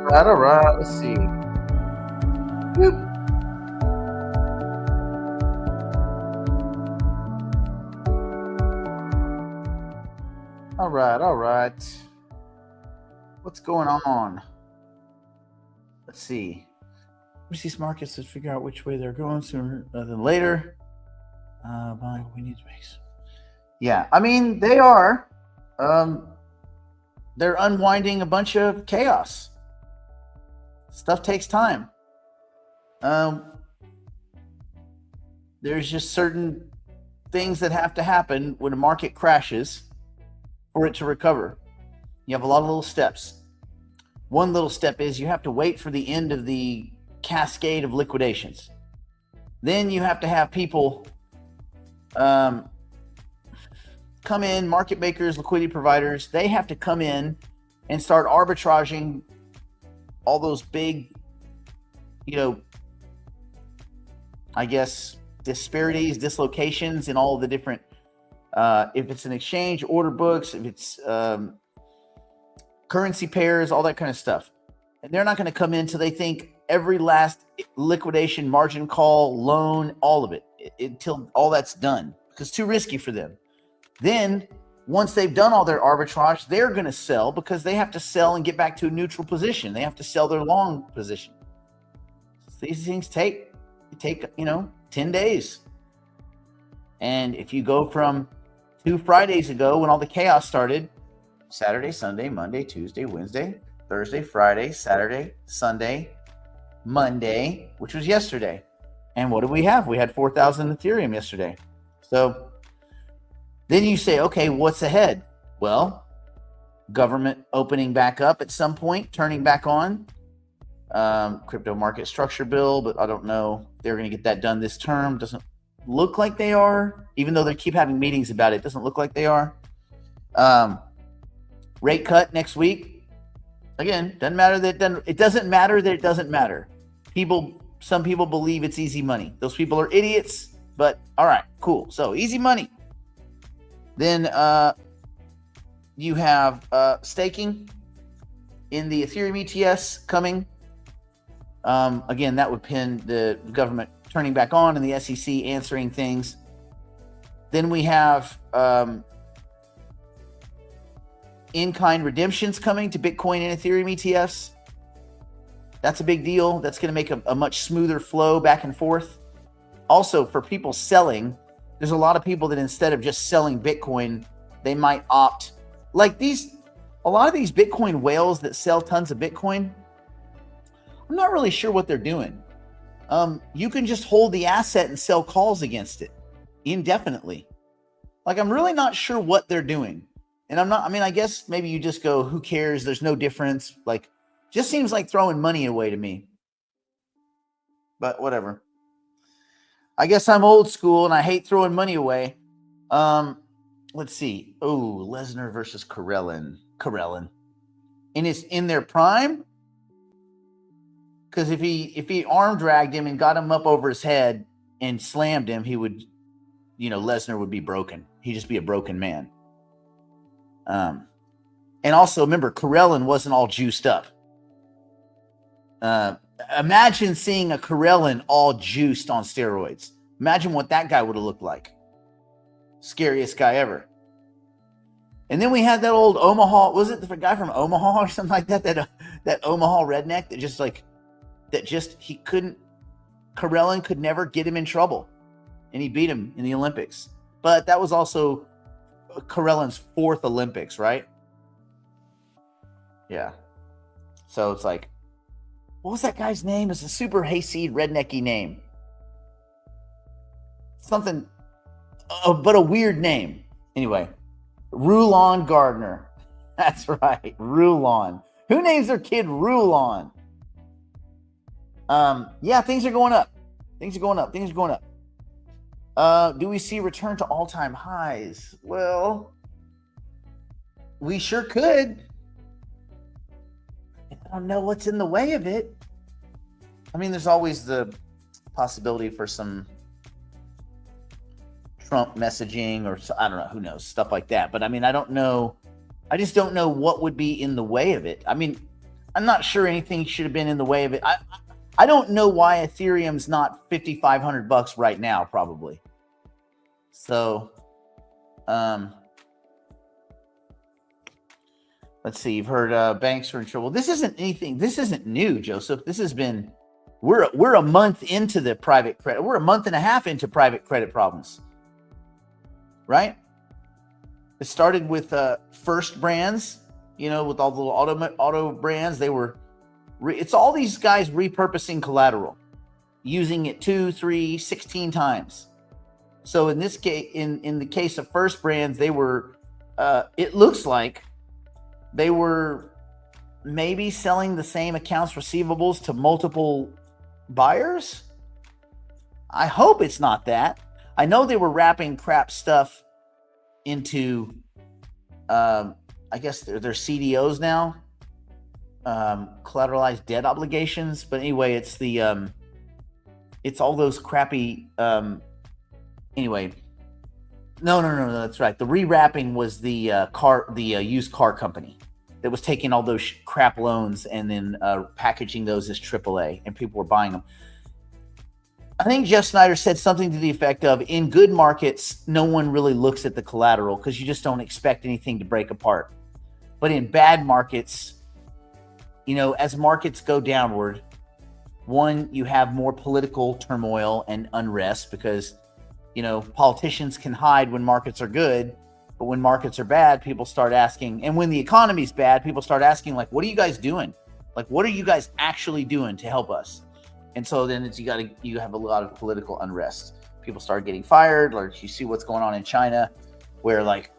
All right. Let's see. Whoop. All right. All right. What's going on? Let's see. We see markets to figure out which way they're going sooner than later. We need space. Yeah, I mean they are. Um, they're unwinding a bunch of chaos. Stuff takes time. Um, there's just certain things that have to happen when a market crashes for it to recover. You have a lot of little steps. One little step is you have to wait for the end of the cascade of liquidations. Then you have to have people come in, market makers, liquidity providers. They have to come in and start arbitraging all those big, I guess, disparities, dislocations in all the different, if it's an exchange, order books, if it's currency pairs, all that kind of stuff. And they're not going to come in until they think every last liquidation, margin call, loan, all of it, until all that's done, because it's too risky for them. Then once they've done all their arbitrage, they're going to sell because they have to sell and get back to a neutral position. They have to sell their long position. So these things take 10 days. And if you go from 2 Fridays ago when all the chaos started, Saturday, Sunday, Monday, Tuesday, Wednesday, Thursday, Friday, Saturday, Sunday, Monday, which was yesterday. And what did we have? We had 4,000 Ethereum yesterday. So then you say, okay, what's ahead? Well, government opening back up at some point, turning back on. Crypto market structure bill, but I don't know if they're going to get that done this term. Doesn't look like they are, even though they keep having meetings about it. Doesn't look like they are. Rate cut next week. Again, doesn't matter that it doesn't matter that it doesn't matter. Some people believe it's easy money. Those people are idiots, but all right, cool. So easy money. Then you have staking in the Ethereum ETS coming. Again, that would pin the government turning back on and the SEC answering things. Then we have in-kind redemptions coming to Bitcoin and Ethereum ETFs. That's a big deal. That's going to make a much smoother flow back and forth. Also, for people selling, there's a lot of people that instead of just selling Bitcoin, they might opt, like a lot of these Bitcoin whales that sell tons of Bitcoin, I'm not really sure what they're doing. You can just hold the asset and sell calls against it indefinitely. Like, I'm really not sure what they're doing. And I guess maybe you just go, who cares? There's no difference. Like, just seems like throwing money away to me. But whatever. I guess I'm old school and I hate throwing money away. Let's see. Oh, Lesnar versus Karelin. And it's in their prime? Because if he arm dragged him and got him up over his head and slammed him, he would, Lesnar would be broken. He'd just be a broken man. And also remember, Karelin wasn't all juiced up. Imagine seeing a Karelin all juiced on steroids. Imagine what that guy would have looked like. Scariest guy ever. And then we had that old Omaha, was it the guy from Omaha or something like that? That Omaha redneck Karelin could never get him in trouble. And he beat him in the Olympics. But that was also Karelin's 4th Olympics, right? Yeah. So it's like, what was that guy's name? It's a super hayseed rednecky name. Something, but a weird name. Anyway, Rulon Gardner. That's right, Rulon. Who names their kid Rulon? Yeah, things are going up. Do we see return to all-time highs? Well, we sure could. I don't know what's in the way of it. I mean, there's always the possibility for some Trump messaging or I don't know, who knows, stuff like that. But I mean, I don't know. I just don't know what would be in the way of it. I mean, I'm not sure anything should have been in the way of it. I don't know why Ethereum's not $5,500 right now, probably. So, let's see. You've heard banks are in trouble. This isn't anything. This isn't new, Joseph. This has been. We're a month into the private credit. We're a month and a half into private credit problems, right? It started with First Brands, with all the little auto brands. They were. It's all these guys repurposing collateral, using it 2, 3, 16 times. So in this case, in the case of First Brands, they were. It looks like they were maybe selling the same accounts receivables to multiple buyers. I hope it's not that. I know they were wrapping crap stuff into, I guess they're CDOs now, collateralized debt obligations. But anyway, it's it's all those crappy. Anyway, no, that's right. The rewrapping was the used car company that was taking all those crap loans and then packaging those as AAA, and people were buying them. I think Jeff Snyder said something to the effect of, in good markets, no one really looks at the collateral because you just don't expect anything to break apart. But in bad markets, as markets go downward, one, you have more political turmoil and unrest because, politicians can hide when markets are good. But when markets are bad, people start asking, and when the economy's bad, people start asking, like, what are you guys doing? Like, what are you guys actually doing to help us? And so then you have a lot of political unrest. People start getting fired. Like, you see what's going on in China, where like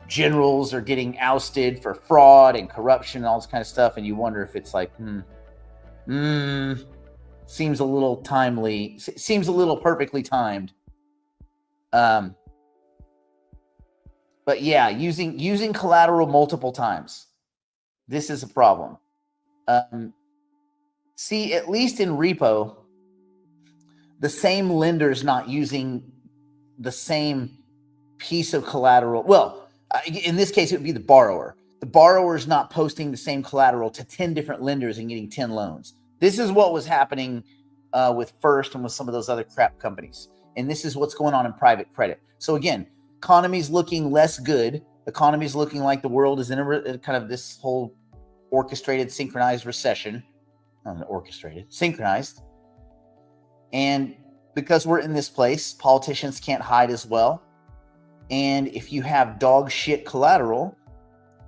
generals are getting ousted for fraud and corruption and all this kind of stuff. And you wonder if it's like, seems a little timely, seems a little perfectly timed. But yeah, using collateral multiple times, this is a problem. See, at least in repo, the same lender's not using the same piece of collateral. Well, in this case, it would be the borrower. The borrower is not posting the same collateral to 10 different lenders and getting 10 loans. This is what was happening with First and with some of those other crap companies. And this is what's going on in private credit. So again, economy's looking less good. Economy's looking like the world is in a kind of this whole orchestrated, synchronized recession. Not orchestrated, synchronized. And because we're in this place, politicians can't hide as well. And if you have dog shit collateral,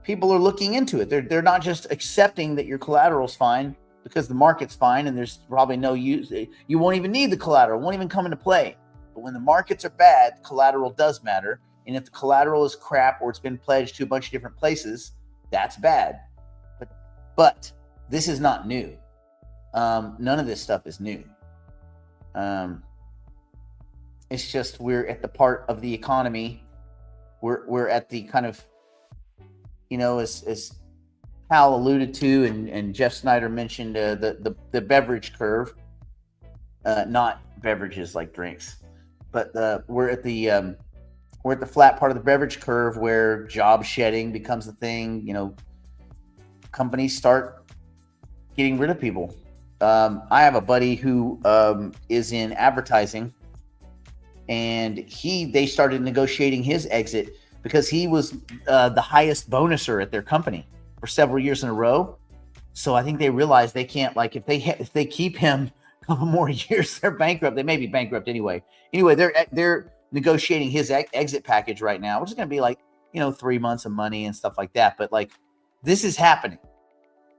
people are looking into it. They're not just accepting that your collateral's fine because the market's fine and there's probably no use. You won't even need the collateral. It won't even come into play. But when the markets are bad, collateral does matter. And if the collateral is crap or it's been pledged to a bunch of different places, that's bad. But this is not new. None of this stuff is new. It's just we're at the part of the economy. We're at the kind of, as Hal alluded to, and Jeff Snyder mentioned the beverage curve, not beverages like drinks, but we're at the flat part of the beverage curve where job shedding becomes a thing. Companies start getting rid of people. I have a buddy who is in advertising, and they started negotiating his exit because he was the highest bonuser at their company for several years in a row. So I think they realized they can't, like, if they keep him a couple more years, they're bankrupt. They may be bankrupt anyway. Anyway, they're negotiating his exit package right now, which is going to be like 3 months of money and stuff like that. But like, this is happening.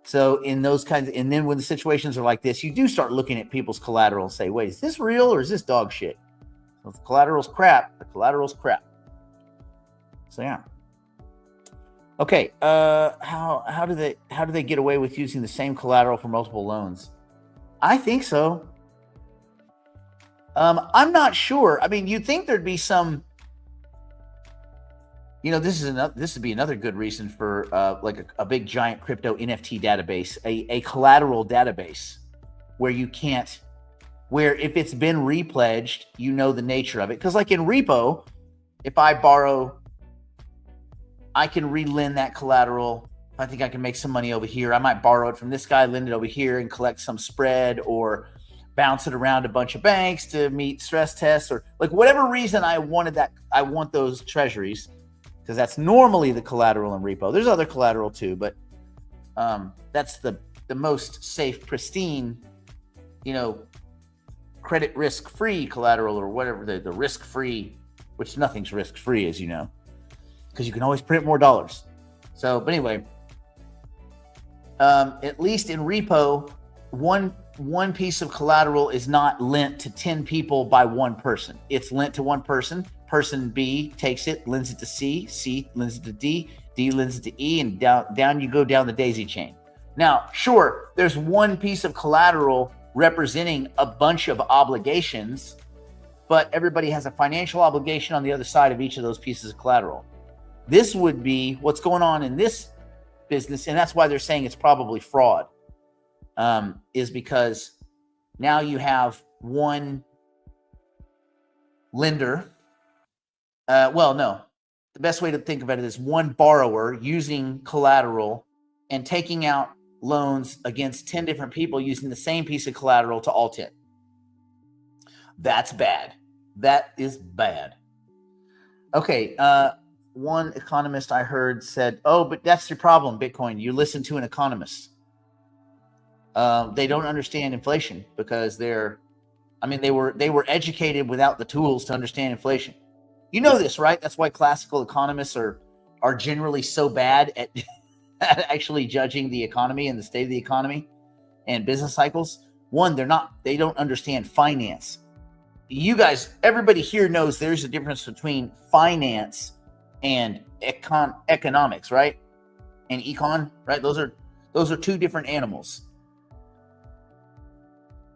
So in those kinds and then when the situations are like this, you do start looking at people's collateral and say, wait, is this real or is this dog shit? So if the collateral's crap, the collateral's crap. So yeah. Okay. How do they get away with using the same collateral for multiple loans? I think so. I'm not sure. I mean, you'd think there'd be some. This would be another good reason for like a big giant crypto NFT database, a collateral database where if it's been repledged, the nature of it. Because like in repo, if I borrow, I can relend that collateral I think I can make some money over here. I might borrow it from this guy, lend it over here, and collect some spread, or bounce it around a bunch of banks to meet stress tests, or like whatever reason I wanted that. I want those treasuries because that's normally the collateral in repo. There's other collateral too, but that's the most safe, pristine, credit risk-free collateral, or whatever, the risk-free, which nothing's risk-free, as you know, because you can always print more dollars. So, but anyway, at least in repo, one piece of collateral is not lent to 10 people by one person. It's lent to one person. Person B takes it, lends it to C, C lends it to D, D lends it to E, and down you go down the daisy chain. Now, sure, there's one piece of collateral representing a bunch of obligations, but everybody has a financial obligation on the other side of each of those pieces of collateral. This would be what's going on in this business, and that's why they're saying it's probably fraud, is because now you have one lender. The best way to think about it is one borrower using collateral and taking out loans against 10 different people using the same piece of collateral to all 10. That's bad. That is bad. Okay. One economist I heard said, "Oh, but that's your problem, Bitcoin. You listen to an economist. They don't understand inflation because they were educated without the tools to understand inflation. You know this, right? That's why classical economists are generally so bad at actually judging the economy and the state of the economy and business cycles. One, they don't understand finance. You guys, everybody here knows there's a difference between finance and economics, right? And econ, right? Those are two different animals,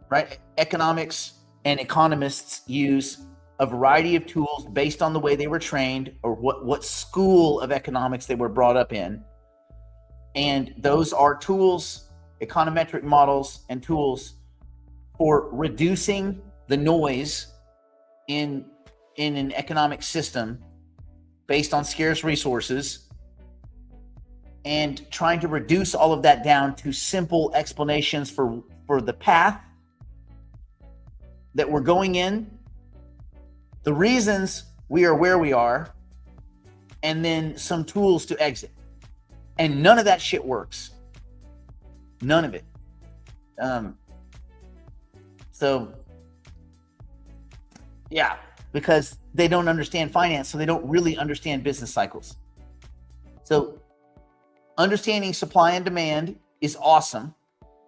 right? Economics and economists use a variety of tools based on the way they were trained or what school of economics they were brought up in. And those are tools, econometric models and tools for reducing the noise in an economic system based on scarce resources and trying to reduce all of that down to simple explanations for the path that we're going in, the reasons we are where we are, and then some tools to exit. And none of that shit works. None of it. Yeah, because they don't understand finance, so they don't really understand business cycles. So understanding supply and demand is awesome.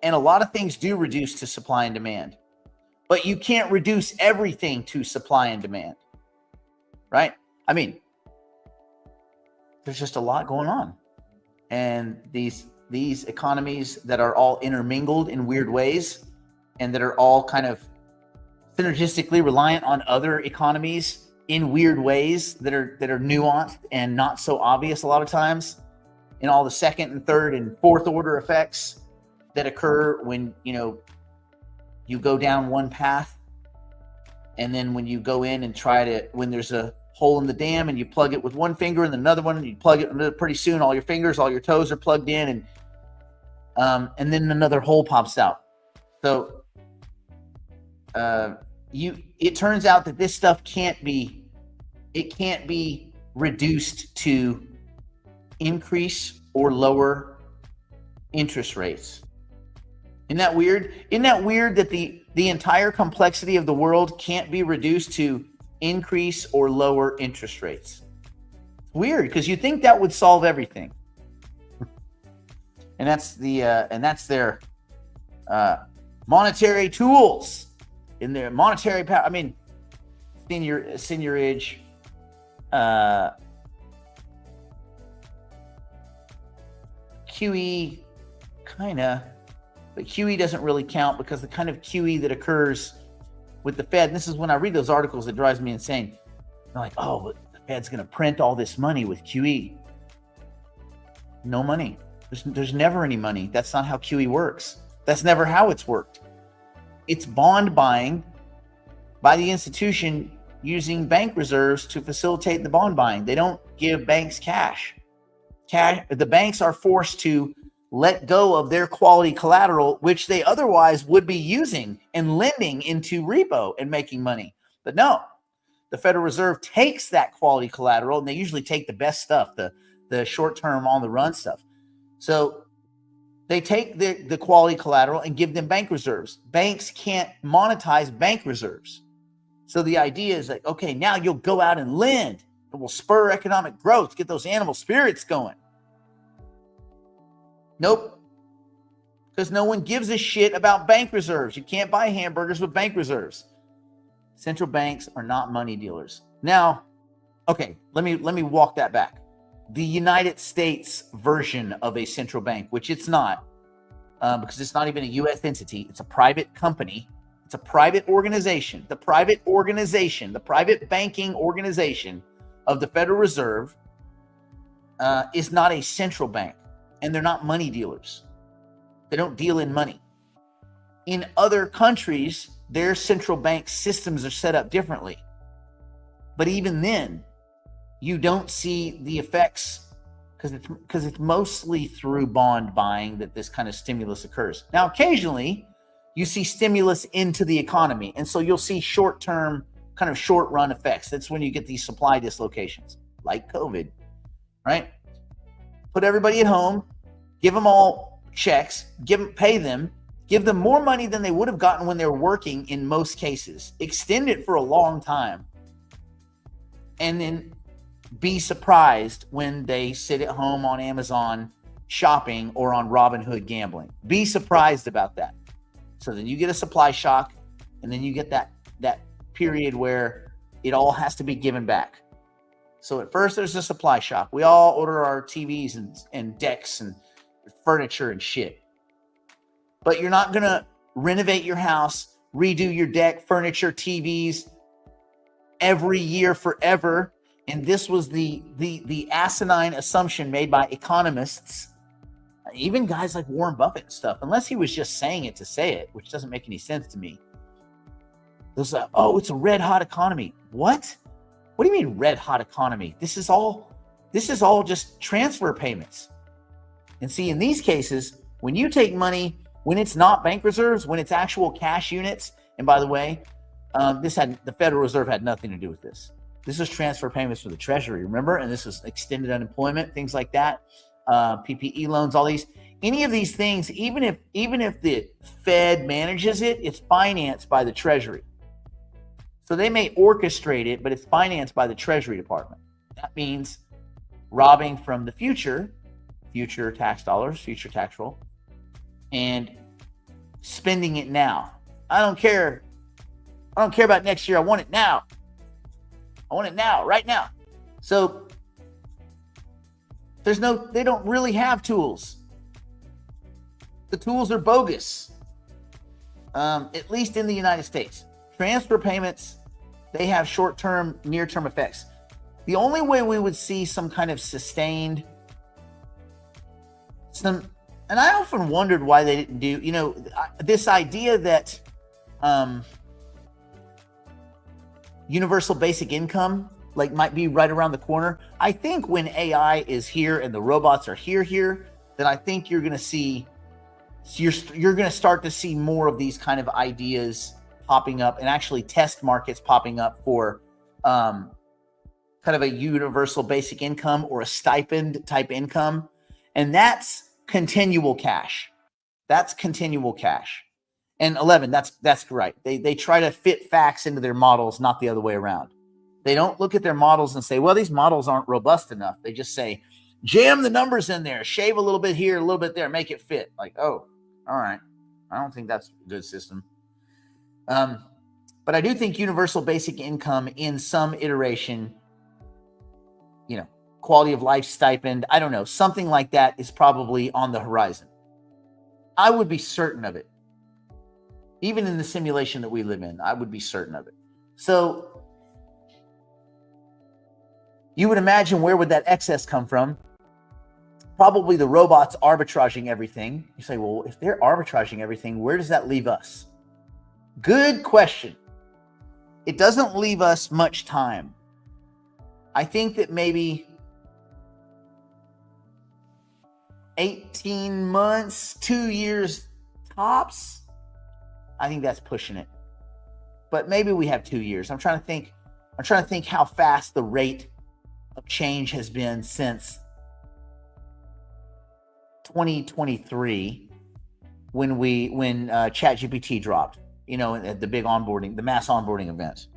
And a lot of things do reduce to supply and demand. But you can't reduce everything to supply and demand, right? I mean, there's just a lot going on. And these economies that are all intermingled in weird ways and that are all kind of synergistically reliant on other economies in weird ways that are nuanced and not so obvious a lot of times, in all the second and third and fourth order effects that occur when you go down one path, and then when you go in and when there's a hole in the dam and you plug it with one finger and another one and you plug it, pretty soon all your fingers, all your toes are plugged in, and then another hole pops out. So it turns out that this stuff can't be reduced to increase or lower interest rates. Isn't that weird? Isn't that weird that the entire complexity of the world can't be reduced to increase or lower interest rates? It's weird, because you think that would solve everything. And that's their monetary tools in their monetary power. I mean, seigniorage, QE, kinda. But QE doesn't really count, because the kind of QE that occurs with the Fed, and this is when I read those articles, it drives me insane. They're like, oh, but the Fed's going to print all this money with QE. No money. There's never any money. That's not how QE works. That's never how it's worked. It's bond buying by the institution using bank reserves to facilitate the bond buying. They don't give banks cash. the banks are forced to let go of their quality collateral, which they otherwise would be using and lending into repo and making money. But no, the Federal Reserve takes that quality collateral, and they usually take the best stuff, the short-term on-the-run stuff. So they take the quality collateral and give them bank reserves. Banks can't monetize bank reserves. So the idea is like, okay, now you'll go out and lend. It will spur economic growth, get those animal spirits going. Nope. Because no one gives a shit about bank reserves. You can't buy hamburgers with bank reserves. Central banks are not money dealers. Now, okay, let me walk that back. The United States version of a central bank, which it's not, because it's not even a U.S. entity. It's a private company. It's a private organization. The private banking organization of the Federal Reserve is not a central bank, and they're not money dealers. They don't deal in money. In other countries, their central bank systems are set up differently. But even then, you don't see the effects because it's mostly through bond buying that this kind of stimulus occurs. Now, occasionally, you see stimulus into the economy. And so you'll see short-term, kind of short-run effects. That's when you get these supply dislocations, like COVID, right? Put everybody at home, give them all checks, pay them, give them more money than they would have gotten when they were working in most cases. Extend it for a long time. And then be surprised when they sit at home on Amazon shopping or on Robinhood gambling. Be surprised about that. So then you get a supply shock, and then you get that period where it all has to be given back. So at first there's a supply shock. We all order our TVs and decks and furniture and shit. But you're not going to renovate your house, redo your deck, furniture, TVs every year forever. And this was the asinine assumption made by economists, even guys like Warren Buffett and stuff, unless he was just saying it to say it, which doesn't make any sense to me. There's like, oh, it's a red hot economy. What? What do you mean red hot economy? This is all just transfer payments. And see, in these cases, when you take money, when it's not bank reserves, when it's actual cash units, and by the way, the Federal Reserve had nothing to do with this. This is transfer payments for the Treasury, remember? And this is extended unemployment, things like that, PPE loans, all these. Any of these things, even if the Fed manages it, it's financed by the Treasury. So they may orchestrate it, but it's financed by the Treasury Department. That means robbing from the future tax dollars, future tax roll, and spending it now. I don't care about next year. I want it now. I want it now, right now. So they don't really have tools. The tools are bogus, at least in the United States. Transfer payments, they have short-term, near-term effects. The only way we would see some kind of sustained, and I often wondered why they didn't do, this idea that universal basic income might be right around the corner. I think when AI is here and the robots are here, then I think you're going to start to see more of these kind of ideas popping up, and actually test markets popping up for kind of a universal basic income or a stipend type income. And that's continual cash. And 11, that's right. They try to fit facts into their models, not the other way around. They don't look at their models and say, well, these models aren't robust enough. They just say, jam the numbers in there, shave a little bit here, a little bit there, make it fit. Like, oh, all right. I don't think that's a good system. But I do think universal basic income in some iteration, quality of life stipend, I don't know, something like that is probably on the horizon. I would be certain of it. Even in the simulation that we live in, I would be certain of it. So you would imagine, where would that excess come from? Probably the robots arbitraging everything. You say, well, if they're arbitraging everything, where does that leave us? Good question. It doesn't leave us much time. I think that maybe 18 months, 2 years tops. I think that's pushing it. But maybe we have 2 years. I'm trying to think how fast the rate of change has been since 2023 when ChatGPT dropped, at the big onboarding, the mass onboarding events.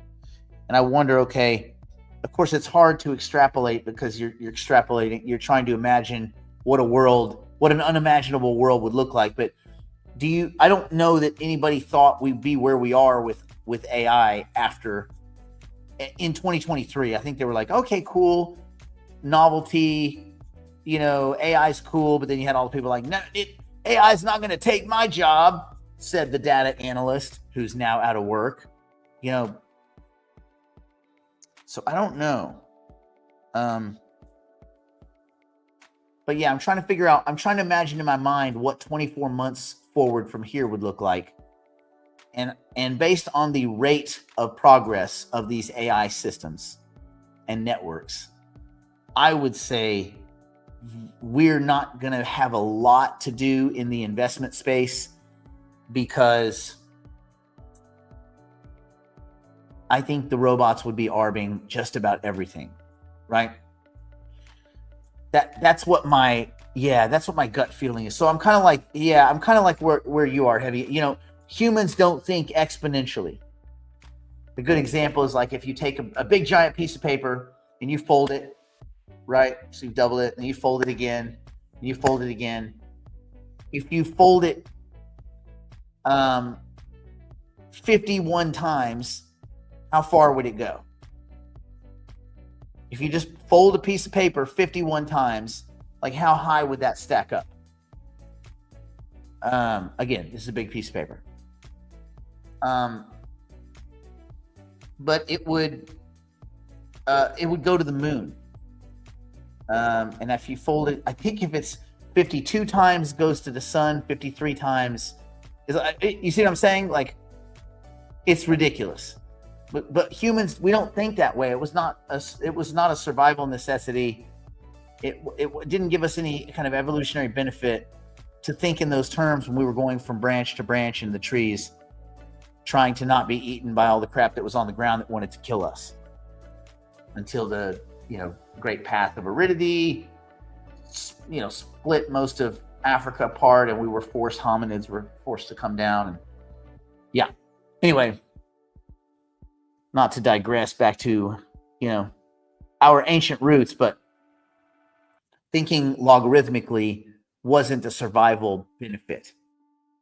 And I wonder, okay, of course it's hard to extrapolate because you're extrapolating, you're trying to imagine what an unimaginable world would look like. But I don't know that anybody thought we'd be where we are with AI in 2023. I think they were like, okay, cool, novelty, AI is cool. But then you had all the people like, no, AI is not going to take my job, said the data analyst who's now out of work. So I don't know. But yeah, I'm trying to imagine in my mind what 24 months forward from here would look like. And based on the rate of progress of these AI systems and networks, I would say we're not going to have a lot to do in the investment space because I think the robots would be arbing just about everything, right? That's what my gut feeling is. So I'm kind of like where you are, Heavy. Humans don't think exponentially. A good example is like if you take a big giant piece of paper and you fold it, right? So you double it and you fold it again, and you fold it again. If you fold it 51 times, how far would it go? If you just fold a piece of paper 51 times, like how high would that stack up? Again, this is a big piece of paper. But it would go to the moon. And if you fold it, I think if it's 52 times goes to the sun, 53 times you see what I'm saying? Like, it's ridiculous. But humans, we don't think that way. It was not a survival necessity. It didn't give us any kind of evolutionary benefit to think in those terms when we were going from branch to branch in the trees, trying to not be eaten by all the crap that was on the ground that wanted to kill us. Until the Great Path of Aridity, split most of Africa apart, and hominids were forced to come down. And yeah. Anyway, not to digress back to, our ancient roots, but thinking logarithmically wasn't a survival benefit.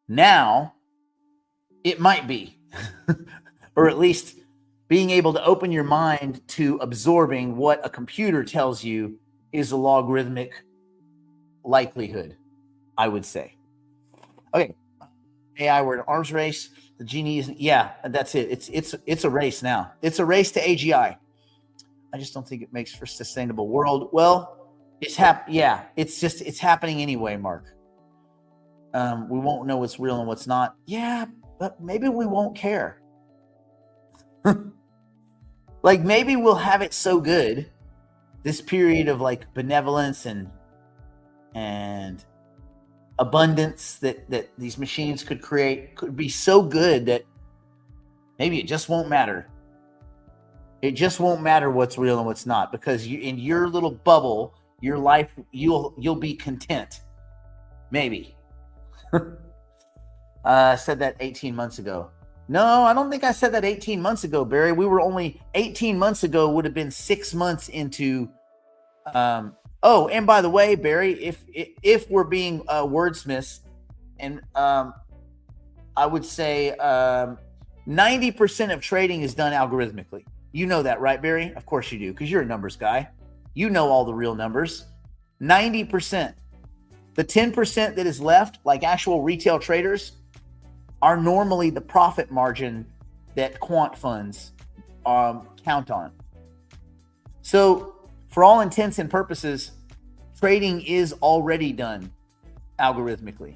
Now, it might be, or at least being able to open your mind to absorbing what a computer tells you is a logarithmic likelihood, I would say. Okay, AI, we're in an arms race. The genie isn't. Yeah, that's it. It's a race now. It's a race to AGI. I just don't think it makes for a sustainable world. Well, it's happening anyway, Mark. We won't know what's real and what's not. Yeah, but maybe we won't care. Like, maybe we'll have it so good, this period of like benevolence and abundance that these machines could create could be so good that maybe it just won't matter. It just won't matter what's real and what's not, because in your little bubble, your life, you'll be content. Maybe. I said that 18 months ago. No, I don't think I said that 18 months ago, Barry. We were only 18 months ago would have been 6 months into. Oh, and by the way, Barry, if we're being wordsmiths, and I would say 90% of trading is done algorithmically. You know that, right, Barry? Of course you do, because you're a numbers guy. You know all the real numbers. 90%. The 10% that is left, like actual retail traders, are normally the profit margin that quant funds count on. So for all intents and purposes, trading is already done algorithmically.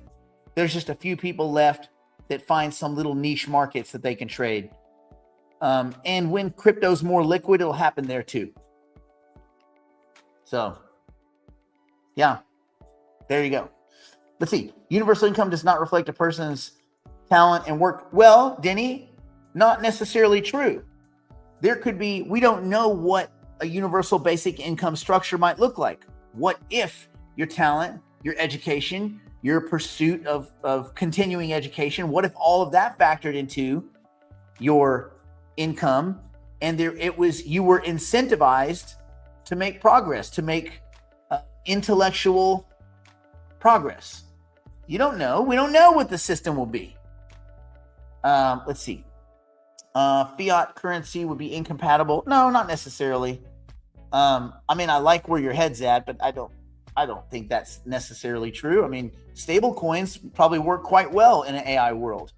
There's just a few people left that find some little niche markets that they can trade. And when crypto's more liquid, it'll happen there too. So, yeah, there you go. Let's see. Universal income does not reflect a person's talent and work. Well, Denny, not necessarily true. There could be, we don't know what a universal basic income structure might look like. What if your talent, your education, your pursuit of continuing education, what if all of that factored into your income, and you were incentivized to make progress, to make intellectual progress? You don't know. We don't know what the system will be. Let's see. Fiat currency would be incompatible. No, not necessarily. I mean, I like where your head's at, but I don't think that's necessarily true. I mean, stable coins probably work quite well in an AI world.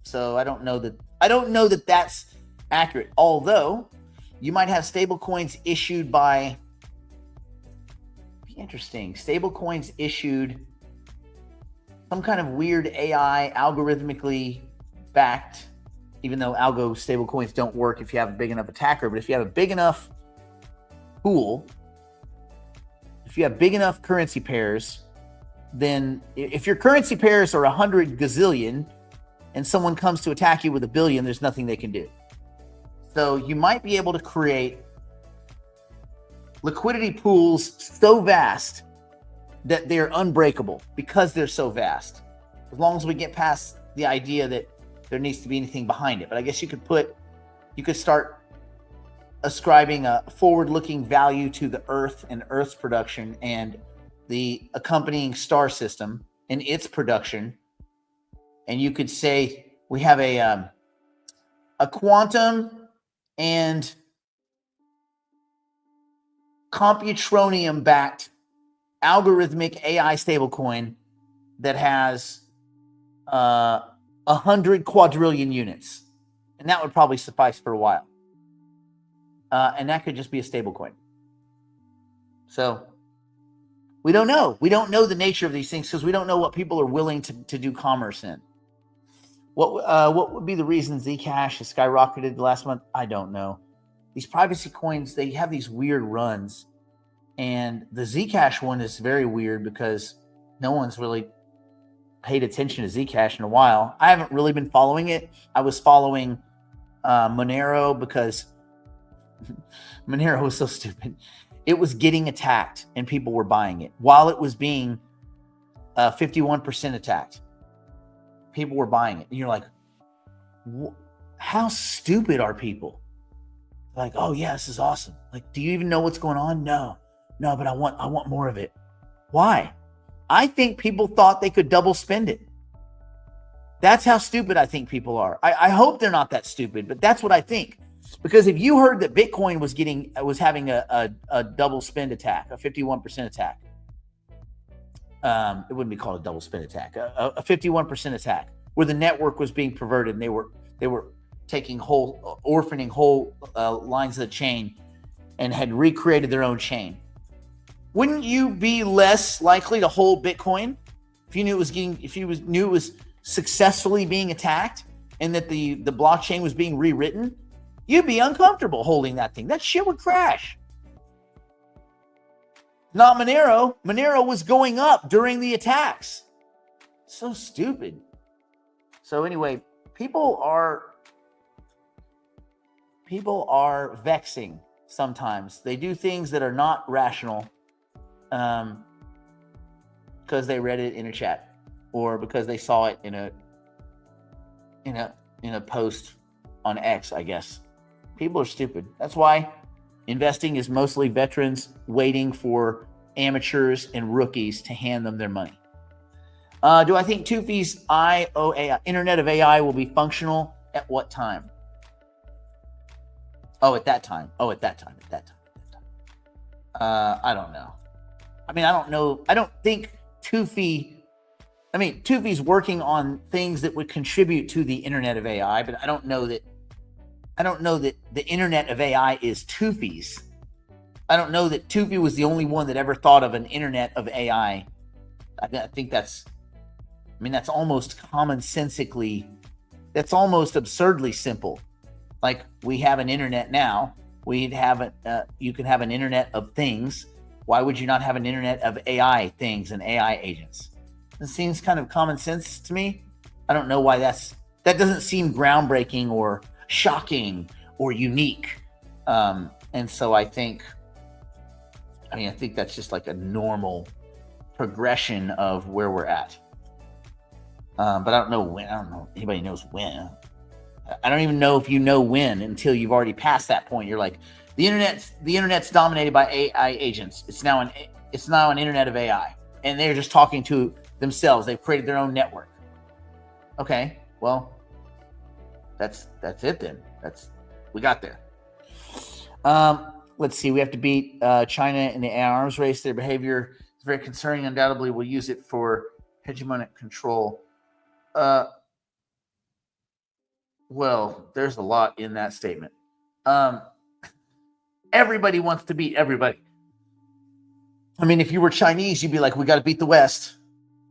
So I don't know that that's accurate. Although you might have stable coins issued by, interesting, stable coins issued some kind of weird AI algorithmically backed, even though algo stable coins don't work if you have a big enough attacker, but if you have a big enough pool, if you have big enough currency pairs, then if your currency pairs are 100 gazillion and someone comes to attack you with 1 billion, there's nothing they can do. So you might be able to create liquidity pools so vast that they're unbreakable because they're so vast. As long as we get past the idea that there needs to be anything behind it. But I guess you could start ascribing a forward-looking value to the Earth and Earth's production and the accompanying star system and its production. And you could say we have a quantum and computronium-backed algorithmic AI stablecoin that has 100 quadrillion units, and that would probably suffice for a while. And that could just be a stablecoin. So we don't know. We don't know the nature of these things because we don't know what people are willing to do commerce in. What would be the reason Zcash has skyrocketed the last month? I don't know. These privacy coins, they have these weird runs. And the Zcash one is very weird because no one's really paid attention to Zcash in a while. I haven't really been following it. I was following Monero because Monero was so stupid. It was getting attacked and people were buying it while it was being 51% attacked. People were buying it. And you're like, how stupid are people? Like, oh yeah, this is awesome. Like, do you even know what's going on? No, but I want more of it. Why? I think people thought they could double spend it. That's how stupid I think people are. I hope they're not that stupid, but that's what I think. Because if you heard that Bitcoin was having a double spend attack, a 51% attack, it wouldn't be called a double spend attack, a 51% attack, where the network was being perverted and they were taking orphaning whole lines of the chain and had recreated their own chain. Wouldn't you be less likely to hold Bitcoin if you knew it was successfully being attacked and that the blockchain was being rewritten? You'd be uncomfortable holding that thing. That shit would crash. Not Monero. Monero was going up during the attacks. So stupid. So anyway, people are vexing sometimes. They do things that are not rational because they read it in a chat or because they saw it in a post on X, I guess. People are stupid. That's why investing is mostly veterans waiting for amateurs and rookies to hand them their money. Do I think Tufi's IOAI, Internet of AI, will be functional at what time? At that time. I don't know. I mean, I don't know. I don't think Tufi's working on things that would contribute to the Internet of AI, but I don't know that the Internet of AI is Tufi's. I don't know that Tufi was the only one that ever thought of an Internet of AI. I think that's almost commonsensically, that's almost absurdly simple. Like, we have an internet now. You can have an internet of things, Why would you not have an internet of AI things and AI agents? It seems kind of common sense to me. I don't know why that doesn't seem groundbreaking or shocking or unique. And so I think that's just like a normal progression of where we're at. But I don't know when. I don't know if anybody knows when. I don't even know if you know when until you've already passed that point. You're like, the internet's dominated by AI agents. It's now an internet of AI, and they're just talking to themselves. They've created their own network. Okay, well, that's it then. We got there. Let's see. We have to beat China in the AI arms race. Their behavior is very concerning. Undoubtedly, we'll use it for hegemonic control. Well, there's a lot in that statement. Everybody wants to beat everybody. I mean, if you were Chinese, you'd be like, we got to beat the West.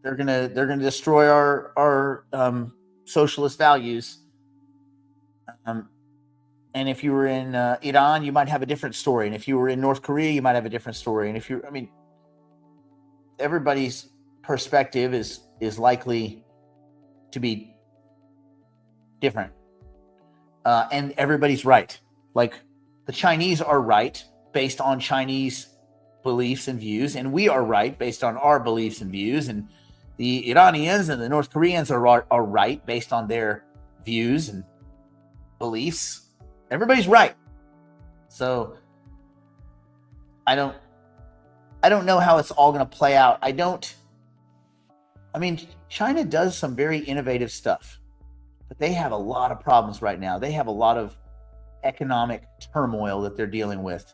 They're gonna destroy our socialist values. And if you were in Iran, you might have a different story. And if you were in North Korea, you might have a different story. And everybody's perspective is likely to be different. And everybody's right. Like, the Chinese are right based on Chinese beliefs and views, and we are right based on our beliefs and views, and the Iranians and the North Koreans are right based on their views and beliefs. Everybody's right. So I don't know how it's all going to play out. China does some very innovative stuff, but they have a lot of problems right now. They have a lot of economic turmoil that they're dealing with.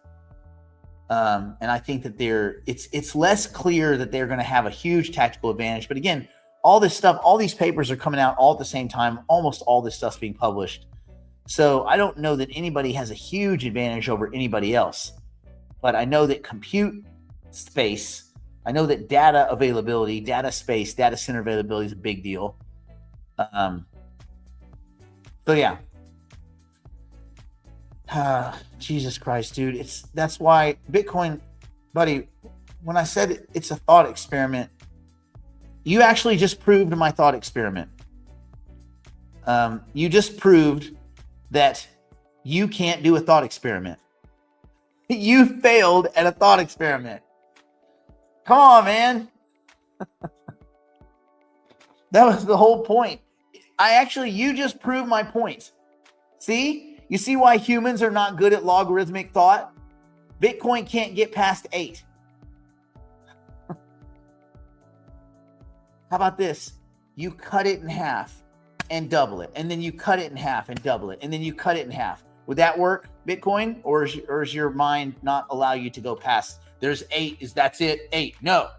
And I think that it's less clear that they're going to have a huge tactical advantage. But again, all this stuff, all these papers are coming out all at the same time. Almost all this stuff's being published. So I don't know that anybody has a huge advantage over anybody else. But I know that compute space, I know that data availability, data space, data center availability is a big deal. So yeah. Jesus Christ, dude. That's why Bitcoin, buddy, when I said it's a thought experiment, you actually just proved my thought experiment. You just proved that you can't do a thought experiment. You failed at a thought experiment. Come on, man. That was the whole point. You just proved my point. See? You see why humans are not good at logarithmic thought? Bitcoin can't get past 8. How about this? You cut it in half and double it. And then you cut it in half and double it. And then you cut it in half. Would that work, Bitcoin? Or is your mind not allow you to go past? There's 8. That's it? 8. No,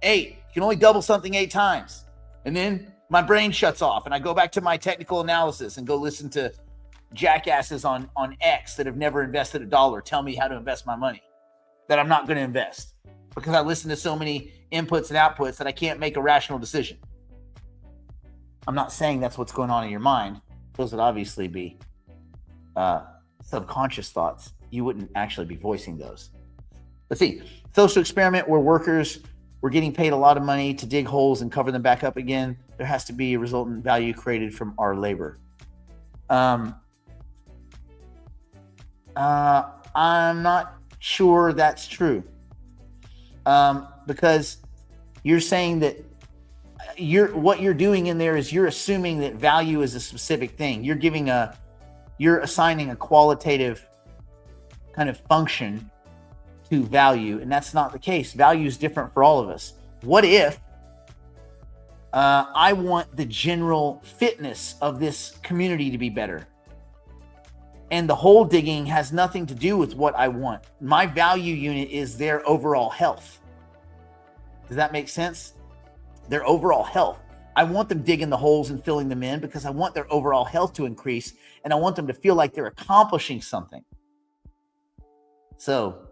8. You can only double something 8 times. And then my brain shuts off and I go back to my technical analysis and go listen to jackasses on X that have never invested $1 tell me how to invest my money that I'm not going to invest because I listen to so many inputs and outputs that I can't make a rational decision. I'm not saying that's what's going on in your mind. Those would obviously be subconscious thoughts. You wouldn't actually be voicing those. Let's see. Social experiment where workers were getting paid a lot of money to dig holes and cover them back up again. There has to be a resultant value created from our labor. I'm not sure that's true. Because you're saying that what you're doing in there is you're assuming that value is a specific thing. You're assigning a qualitative kind of function to value, and that's not the case. Value is different for all of us. What if I want the general fitness of this community to be better? And the hole digging has nothing to do with what I want. My value unit is their overall health. Does that make sense? Their overall health. I want them digging the holes and filling them in because I want their overall health to increase and I want them to feel like they're accomplishing something. So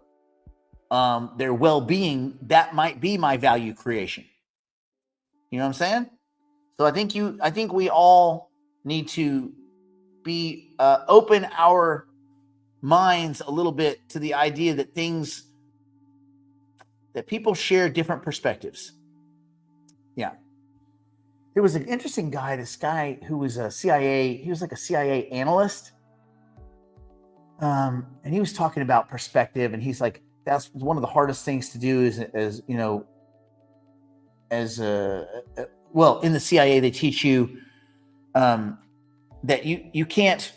their well-being, that might be my value creation. You know what I'm saying? So I think we all need to be open our minds a little bit to the idea that things that people share different perspectives. Yeah. There was an interesting guy, this guy who was a CIA, he was like a CIA analyst. And he was talking about perspective, and he's like, that's one of the hardest things to do as you know, well, in the CIA, they teach you that you can't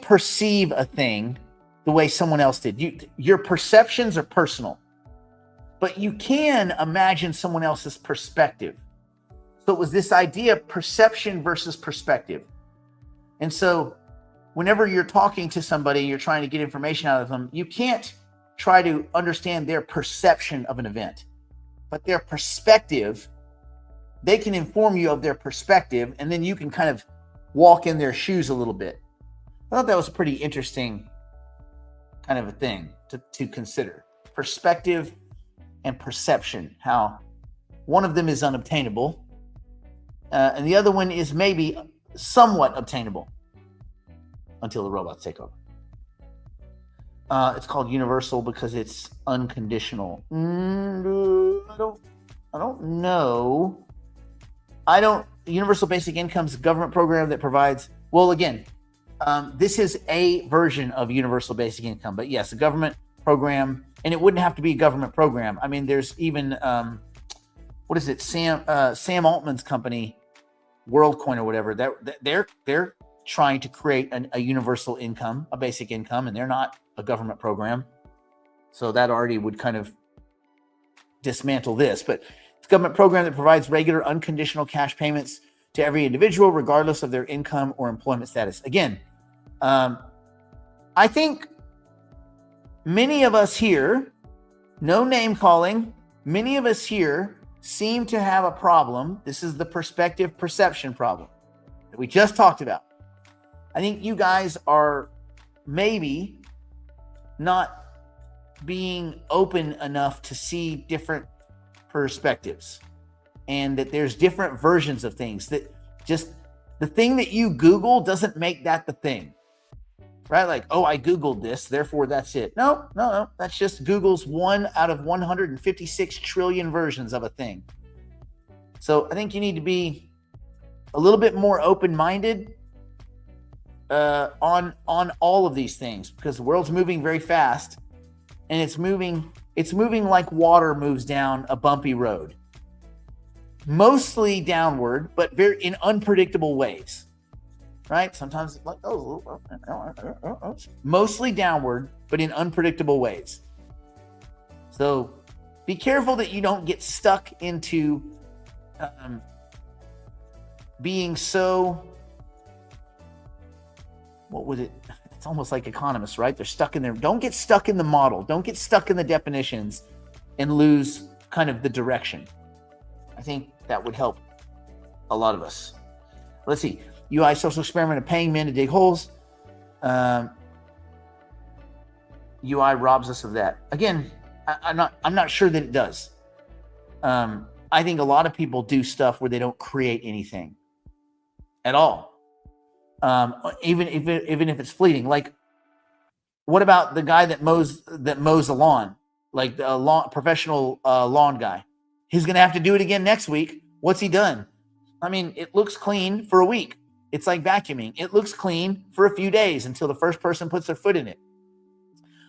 perceive a thing the way someone else did. Your perceptions are personal, but you can imagine someone else's perspective. So it was this idea of perception versus perspective. And so whenever you're talking to somebody, you're trying to get information out of them, you can't try to understand their perception of an event, but their perspective, they can inform you of their perspective, and then you can kind of walk in their shoes a little bit. I thought that was a pretty interesting kind of a thing to consider. Perspective and perception, how one of them is unobtainable, and the other one is maybe somewhat obtainable until the robots take over. It's called universal because it's unconditional. I don't know. Universal basic income is a government program that provides, well, again, this is a version of universal basic income, but yes, a government program, and it wouldn't have to be a government program. I mean, there's even, what is it? Sam Altman's company, WorldCoin or whatever, they're trying to create a universal income, a basic income, and they're not a government program. So that already would kind of dismantle this, but it's a government program that provides regular unconditional cash payments to every individual, regardless of their income or employment status. Again, I think many of us here, no name calling, many of us here seem to have a problem. This is the perspective perception problem that we just talked about. I think you guys are maybe not being open enough to see different perspectives, and that there's different versions of things, that just the thing that you Google doesn't make that the thing, right? Like, oh, I Googled this, therefore that's it. No. That's just Google's one out of 156 trillion versions of a thing. So I think you need to be a little bit more open-minded on all of these things, because the world's moving very fast, and it's moving like water moves down a bumpy road, mostly downward, but very in unpredictable ways, right? Sometimes it's like, mostly downward, but in unpredictable ways. So be careful that you don't get stuck into being so, what was it? It's almost like economists, right? They're stuck in there. Don't get stuck in the model. Don't get stuck in the definitions and lose kind of the direction. I think that would help a lot of us. Let's see. UI social experiment of paying men to dig holes. UI robs us of that. Again, I'm not sure that it does. I think a lot of people do stuff where they don't create anything at all. Even if it's fleeting. Like, what about the guy that mows the lawn, like the professional lawn guy? He's going to have to do it again next week. What's he done? I mean, it looks clean for a week. It's like vacuuming. It looks clean for a few days until the first person puts their foot in it.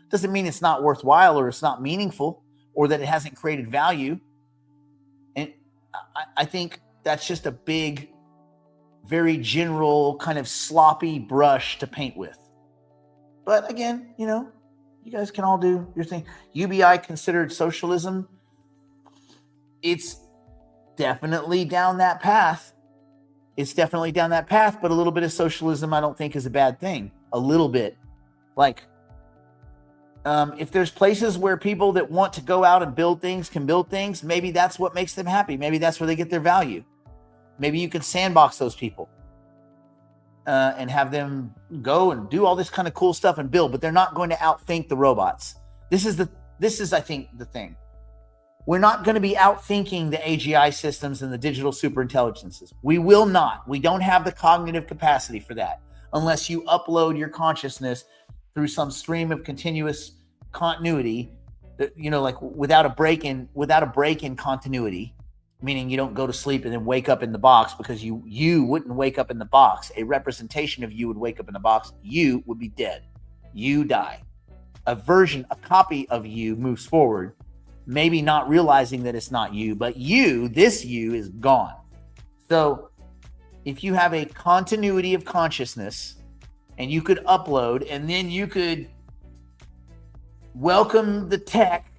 Doesn't mean it's not worthwhile or it's not meaningful or that it hasn't created value. And I think that's just a big, very general kind of sloppy brush to paint with. But again, you guys can all do your thing. UBI considered socialism. It's definitely down that path. But a little bit of socialism I don't think is a bad thing. A little bit. Like, if there's places where people that want to go out and build things can build things, maybe that's what makes them happy. Maybe that's where they get their value. Maybe you can sandbox those people and have them go and do all this kind of cool stuff and build, but they're not going to outthink the robots. This is, I think, the thing. We're not going to be outthinking the AGI systems and the digital superintelligences. We will not. We don't have the cognitive capacity for that unless you upload your consciousness through some stream of continuous continuity like without a break in continuity, meaning you don't go to sleep and then wake up in the box, because you wouldn't wake up in the box. A representation of you would wake up in the box. You would be dead. You die. A copy of you moves forward, maybe not realizing that it's not you, but this you is gone. So if you have a continuity of consciousness and you could upload, and then you could welcome the tech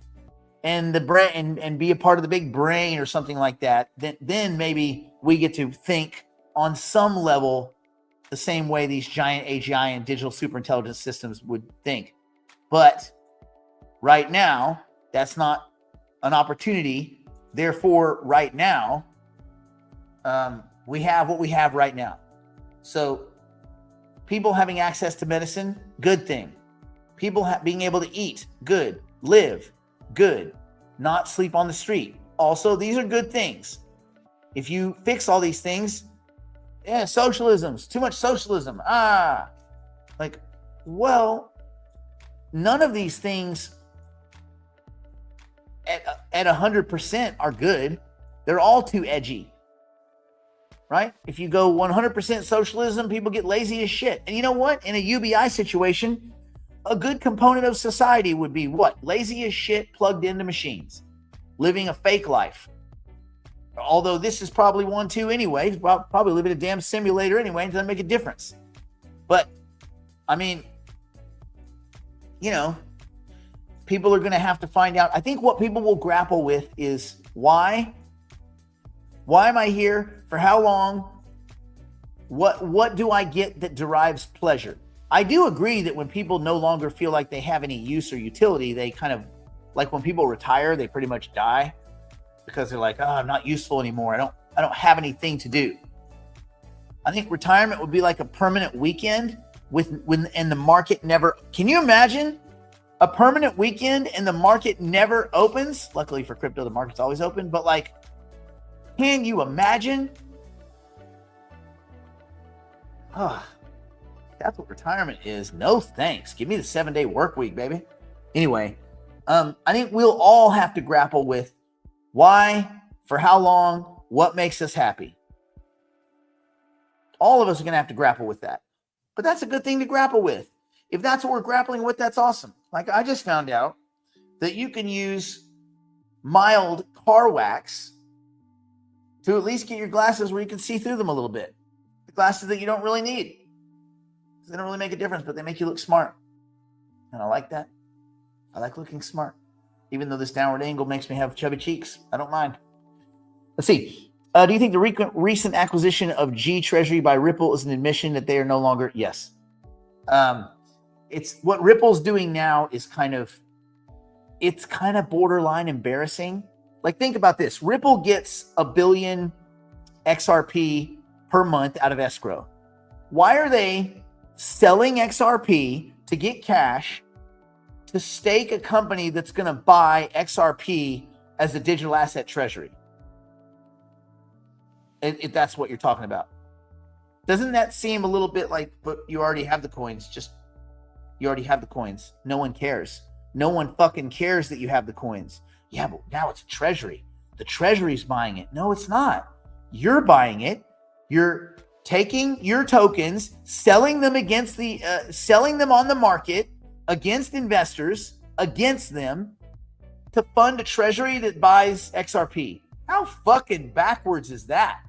and the brain and be a part of the big brain or something like that, then maybe we get to think on some level the same way these giant AGI and digital superintelligence systems would think. But right now, that's not an opportunity. Therefore, right now, we have what we have right now. So people having access to medicine, good thing. People being able to eat, good. Live, good. Not sleep on the street. Also, these are good things. If you fix all these things, socialism's too much socialism. None of these things at 100% are good. They're all too edgy, right? If you go 100% socialism, people get lazy as shit. And you know what? In a UBI situation, a good component of society would be what? Lazy as shit, plugged into machines, living a fake life. Although this is probably one too anyway. Probably living a damn simulator anyway. It doesn't make a difference. But, I mean, people are going to have to find out. I think what people will grapple with is why? Why am I here? For how long? What do I get that derives pleasure? I do agree that when people no longer feel like they have any use or utility, they kind of, like when people retire, they pretty much die because they're like, I'm not useful anymore. I don't have anything to do. I think retirement would be like a permanent weekend and the market never. Can you imagine a permanent weekend and the market never opens? Luckily for crypto, the market's always open. But like, can you imagine? That's what retirement is. No thanks. Give me the 7-day work week, baby. Anyway, I think we'll all have to grapple with why, for how long, what makes us happy. All of us are going to have to grapple with that. But that's a good thing to grapple with. If that's what we're grappling with, that's awesome. Like I just found out that you can use mild car wax to at least get your glasses where you can see through them a little bit. The glasses that you don't really need. They don't really make a difference, but they make you look smart. And I like that. I like looking smart. Even though this downward angle makes me have chubby cheeks, I don't mind. Let's see. Do you think the recent acquisition of G Treasury by Ripple is an admission that they are no longer? Yes. It's what Ripple's doing now is kind of borderline embarrassing. Like, think about this. Ripple gets 1 billion XRP per month out of escrow. Why are they selling XRP to get cash to stake a company that's going to buy XRP as a digital asset treasury? If that's what you're talking about. Doesn't that seem a little bit like, but you already have the coins, you already have the coins. No one cares. No one fucking cares that you have the coins. Yeah, but now it's a treasury. The treasury's buying it. No, it's not. You're buying it. You're taking your tokens, selling them selling them on the market against investors, against them to fund a treasury that buys XRP. How fucking backwards is that?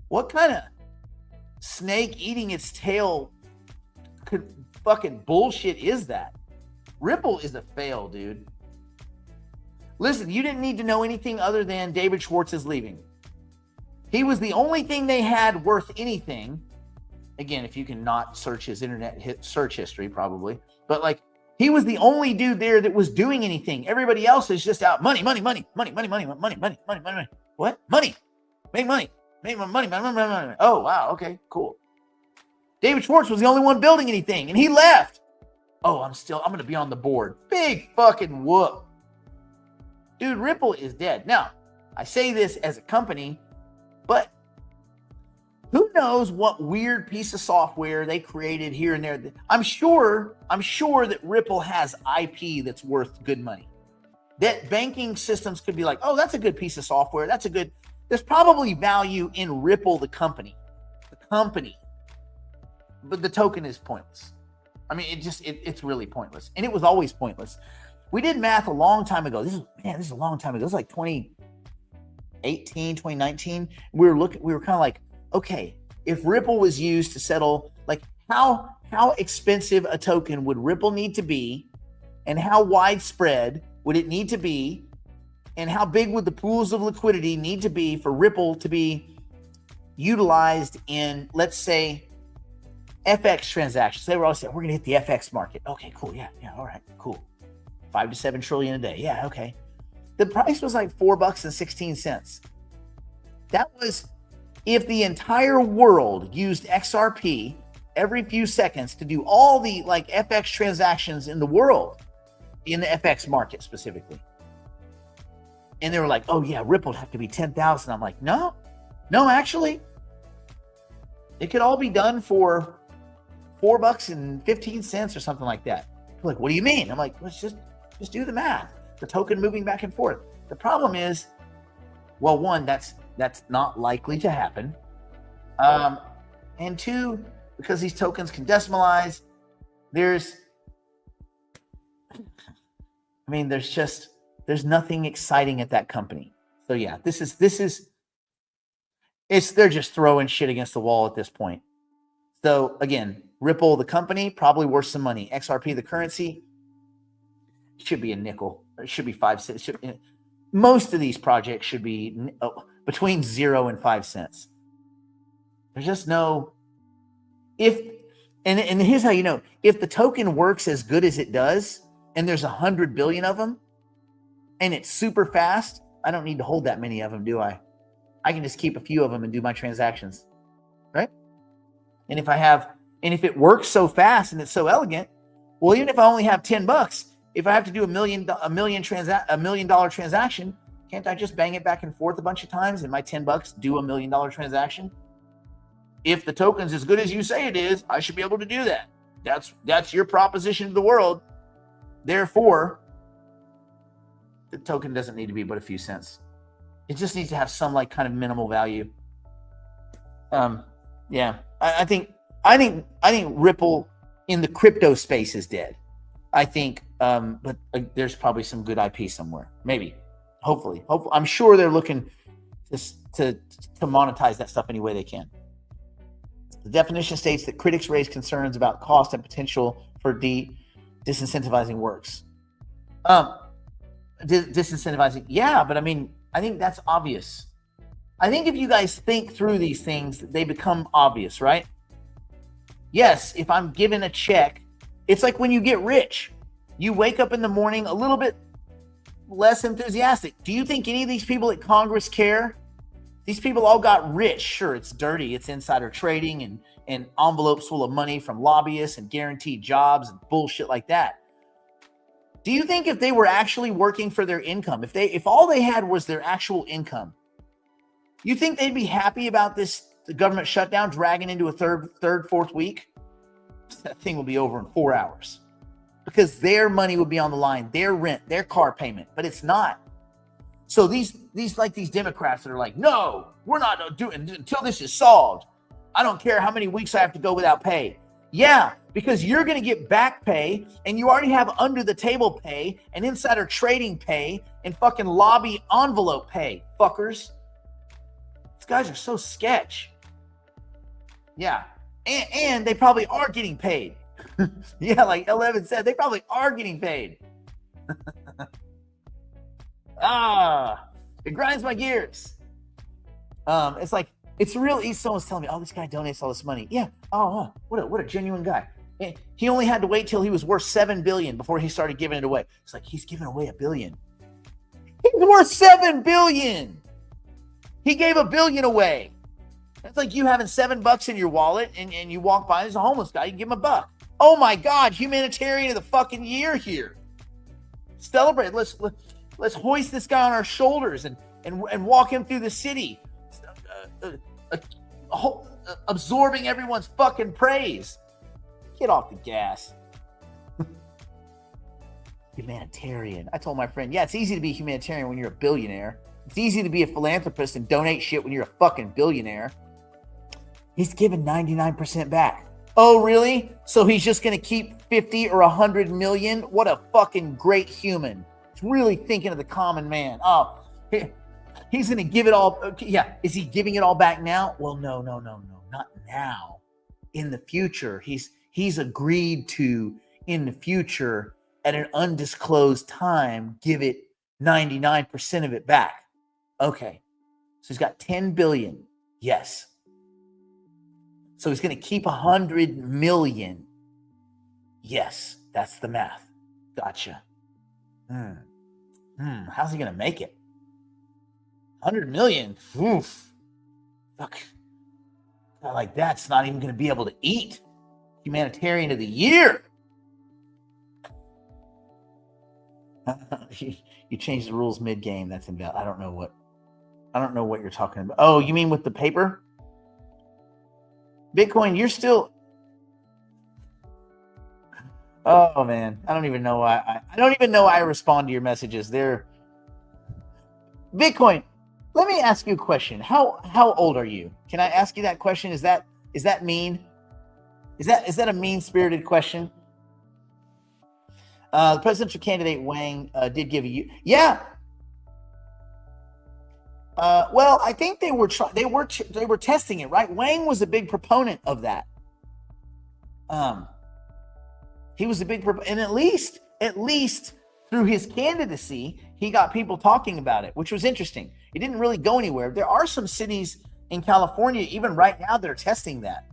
What kind of snake eating its tail fucking bullshit is that? Ripple is a fail, dude. Listen, you didn't need to know anything other than David Schwartz is leaving. He was the only thing they had worth anything. Again, if you can not search his internet search history, probably. But like, he was the only dude there that was doing anything. Everybody else is just out. Money. What? Money. Make money. Money. Oh, wow. Okay, cool. David Schwartz was the only one building anything, and he left. Oh, I'm going to be on the board. Big fucking whoop. Dude, Ripple is dead. Now, I say this as a company, but who knows what weird piece of software they created here and there. I'm sure that Ripple has IP that's worth good money. That banking systems could be like, oh, that's a good piece of software. There's probably value in Ripple, the company, but the token is pointless. I mean, it's really pointless. And it was always pointless. We did math a long time ago. This is a long time ago. It was like 2018, 2019. We were kind of like, okay, if Ripple was used to settle, like how expensive a token would Ripple need to be, and how widespread would it need to be, and how big would the pools of liquidity need to be for Ripple to be utilized in, let's say, FX transactions. They were always saying, we're going to hit the FX market. Okay, cool. Yeah. All right, cool. 5 to 7 trillion a day. Yeah. Okay. The price was like $4.16. That was if the entire world used XRP every few seconds to do all the like FX transactions in the world, in the FX market specifically. And they were like, oh yeah, Ripple would have to be 10,000. I'm like, no, actually, it could all be done for $4.15 or something like that. They're like, what do you mean? I'm like, let's just do the math. The token moving back and forth. The problem is, well, one, that's not likely to happen. And two, because these tokens can decimalize, there's nothing exciting at that company. So yeah, they're just throwing shit against the wall at this point. So again, Ripple, the company, probably worth some money. XRP, the currency, should be a nickel. It should be 5 cents. Most of these projects should be between 0 and 5 cents. There's just no, and here's how you know, if the token works as good as it does, and there's 100 billion of them, and it's super fast, I don't need to hold that many of them, do I? I can just keep a few of them and do my transactions, right? And if it works so fast and it's so elegant, well, even if I only have $10, if I have to do a $1 million transaction, can't I just bang it back and forth a bunch of times and my $10 do $1 million transaction? If the token's as good as you say it is, I should be able to do that. That's your proposition to the world. Therefore, the token doesn't need to be but a few cents. It just needs to have some like kind of minimal value. Yeah, I think Ripple in the crypto space is dead. I think, but there's probably some good IP somewhere. Maybe, hopefully, I'm sure they're looking to monetize that stuff any way they can. The definition states that critics raise concerns about cost and potential for disincentivizing works. Disincentivizing, yeah, but I mean, I think that's obvious. I think if you guys think through these things, they become obvious, right? Yes, if I'm given a check, it's like when you get rich, you wake up in the morning a little bit less enthusiastic. Do you think any of these people at Congress care? These people all got rich. Sure, it's dirty. It's insider trading and envelopes full of money from lobbyists and guaranteed jobs and bullshit like that. Do you think if they were actually working for their income, if all they had was their actual income, you think they'd be happy about the government shutdown dragging into a fourth week? That thing will be over in 4 hours because their money would be on the line, their rent, their car payment, but it's not. So these Democrats that are like, no, we're not doing until this is solved. I don't care how many weeks I have to go without pay. Yeah, because you're going to get back pay and you already have under the table pay and insider trading pay and fucking lobby envelope pay, fuckers. These guys are so sketch. Yeah, and they probably are getting paid. Yeah, like 11 said, they probably are getting paid. It grinds my gears. It's like, it's real easy. Someone's telling me, oh, this guy donates all this money. Yeah. Oh, what a genuine guy. He only had to wait till he was worth $7 billion before he started giving it away. It's like, he's giving away $1 billion. He's worth $7 billion. He gave $1 billion away. That's like you having $7 in your wallet and you walk by, there's a homeless guy, you give him $1. Oh my God, humanitarian of the fucking year here. Celebrate. Let's hoist this guy on our shoulders and walk him through the city, absorbing everyone's fucking praise. Get off the gas. Humanitarian. I told my friend, yeah, it's easy to be a humanitarian when you're a billionaire. It's easy to be a philanthropist and donate shit when you're a fucking billionaire. He's given 99% back. Oh, really? So he's just going to keep 50 or 100 million? What a fucking great human. He's really thinking of the common man. Oh, he's going to give it all. Yeah. Is he giving it all back now? Well, no. Not now. In the future. He's agreed to, in the future, at an undisclosed time, give it 99% of it back. Okay. So he's got 10 billion. Yes. So he's going to keep 100 million. Yes, that's the math. Gotcha. How's he going to make it? 100 million. Oof. Fuck. Guy like that's not even going to be able to eat. Humanitarian of the year. You changed the rules mid-game. That's invalid. I don't know what you're talking about. Oh, you mean with the paper? Bitcoin, you're still. Oh man, I don't even know why. I don't even know why I respond to your messages. They're Bitcoin. Let me ask you a question. How old are you? Can I ask you that question? Is that mean? Is that a mean-spirited question? The presidential candidate Wang did give you. Yeah. Well, I think they were testing it, right? Wang was a big proponent of that. He was a big and at least through his candidacy, he got people talking about it, which was interesting. It didn't really go anywhere. There are some cities in California, even right now, that are testing that.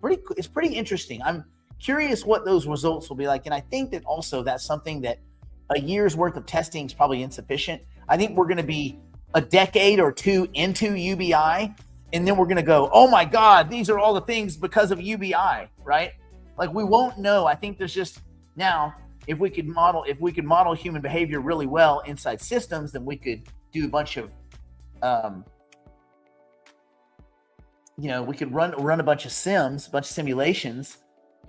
It's pretty interesting. I'm curious what those results will be like, and I think that also that's something that a year's worth of testing is probably insufficient. I think we're going to be a decade or two into UBI, and then we're going to go, oh my God, these are all the things because of UBI, right? Like we won't know. I think there's just now, if we could model human behavior really well inside systems, then we could do a bunch of, we could run a bunch of simulations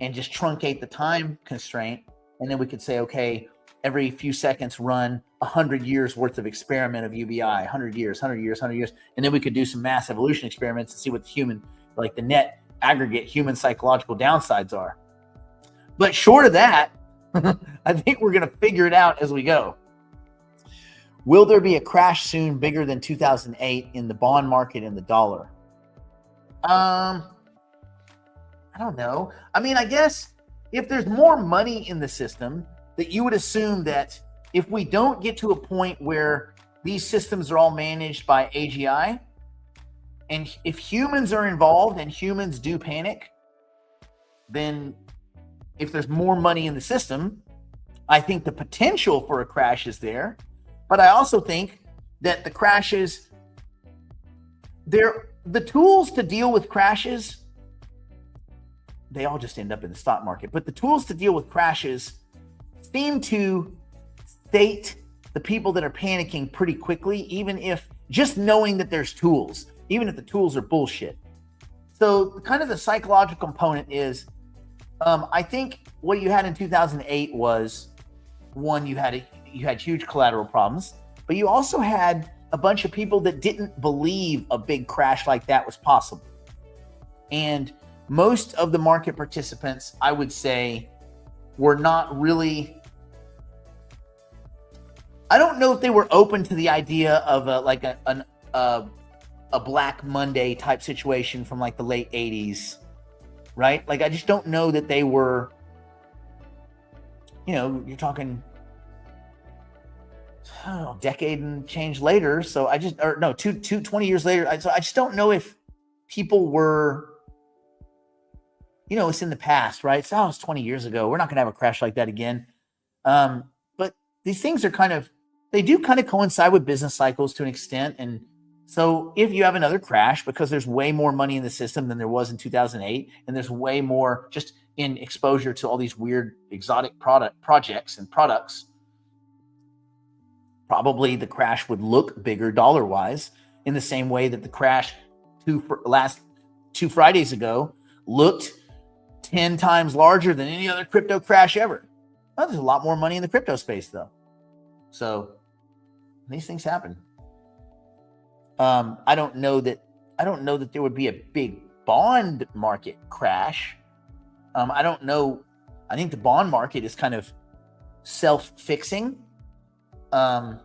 and just truncate the time constraint. And then we could say, okay, every few seconds run 100 years worth of experiment of UBI, 100 years. And then we could do some mass evolution experiments and see what the net aggregate human psychological downsides are. But short of that, I think we're going to figure it out as we go. Will there be a crash soon bigger than 2008 in the bond market and the dollar? I don't know. I mean, I guess if there's more money in the system, that you would assume that if we don't get to a point where these systems are all managed by AGI, and if humans are involved and humans do panic, then if there's more money in the system, I think the potential for a crash is there. But I also think that the crashes, the tools to deal with crashes, they all just end up in the stock market. But the tools to deal with crashes seem to state the people that are panicking pretty quickly, even if just knowing that there's tools, even if the tools are bullshit. So kind of the psychological component is, I think what you had in 2008 was, one, you had huge collateral problems, but you also had a bunch of people that didn't believe a big crash like that was possible. And most of the market participants, I would say, were not really, I don't know if they were open to the idea of a Black Monday type situation from like the late 80s, right? Like, I just don't know that they were, you're talking a decade and change later. So 20 years later. So I just don't know if people were, it's in the past, right? So it's 20 years ago. We're not going to have a crash like that again. But these things are they do kind of coincide with business cycles to an extent. And so if you have another crash because there's way more money in the system than there was in 2008, and there's way more just in exposure to all these weird exotic projects and products, probably the crash would look bigger dollar-wise in the same way that the crash last 2 Fridays ago looked 10 times larger than any other crypto crash ever. Oh, there's a lot more money in the crypto space, though. So these things happen. I don't know that there would be a big bond market crash. I don't know. I think the bond market is kind of self-fixing. The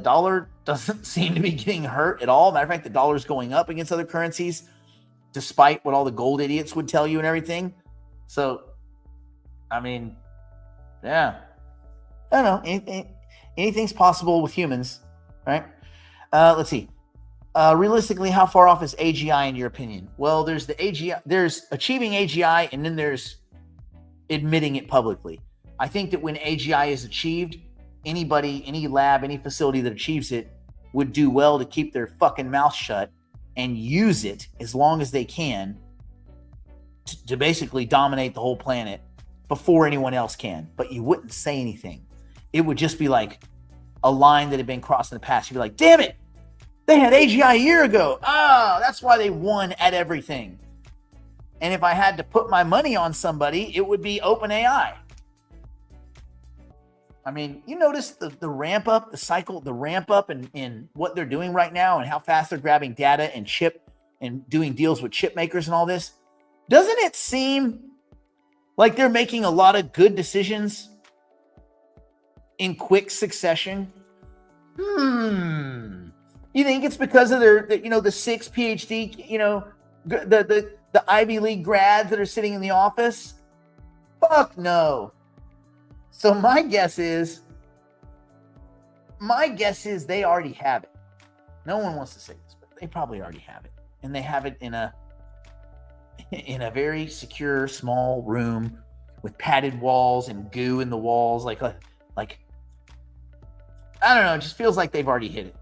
dollar doesn't seem to be getting hurt at all. Matter of fact, the dollar is going up against other currencies, despite what all the gold idiots would tell you and everything. So, I mean, yeah, I don't know. Anything's possible with humans, right? Let's see. Realistically, how far off is AGI in your opinion? Well, there's the AGI, there's achieving AGI, and then there's admitting it publicly. I think that when AGI is achieved, anybody, any lab, any facility that achieves it would do well to keep their fucking mouth shut and use it as long as they can to basically dominate the whole planet before anyone else can. But you wouldn't say anything. It would just be like a line that had been crossed in the past. You'd be like, damn it, they had AGI a year ago. Oh, that's why they won at everything. And if I had to put my money on somebody, it would be OpenAI. I mean, you notice the ramp up, the cycle, the ramp up in what they're doing right now and how fast they're grabbing data and chip and doing deals with chip makers and all this. Doesn't it seem like they're making a lot of good decisions in quick succession? You think it's because of their, the 6 PhD, the Ivy League grads that are sitting in the office? Fuck no. So my guess is they already have it. No one wants to say this, but they probably already have it. And they have it in a very secure, small room with padded walls and goo in the walls. Like I don't know. It just feels like they've already hit it.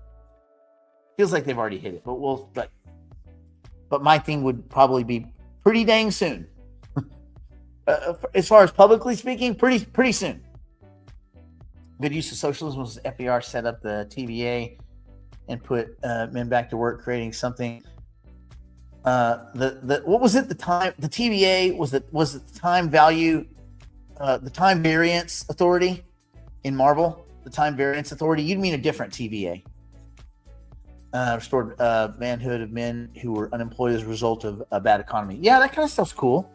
But my thing would probably be pretty dang soon. As far as publicly speaking, pretty soon. Good use of socialism was FDR set up the TVA and put men back to work, creating something. What was it? The TVA was it the time value, the time variance authority in Marvel. The time variance authority. You'd mean a different TVA. Restored manhood of men who were unemployed as a result of a bad economy. Yeah, that kind of stuff's cool.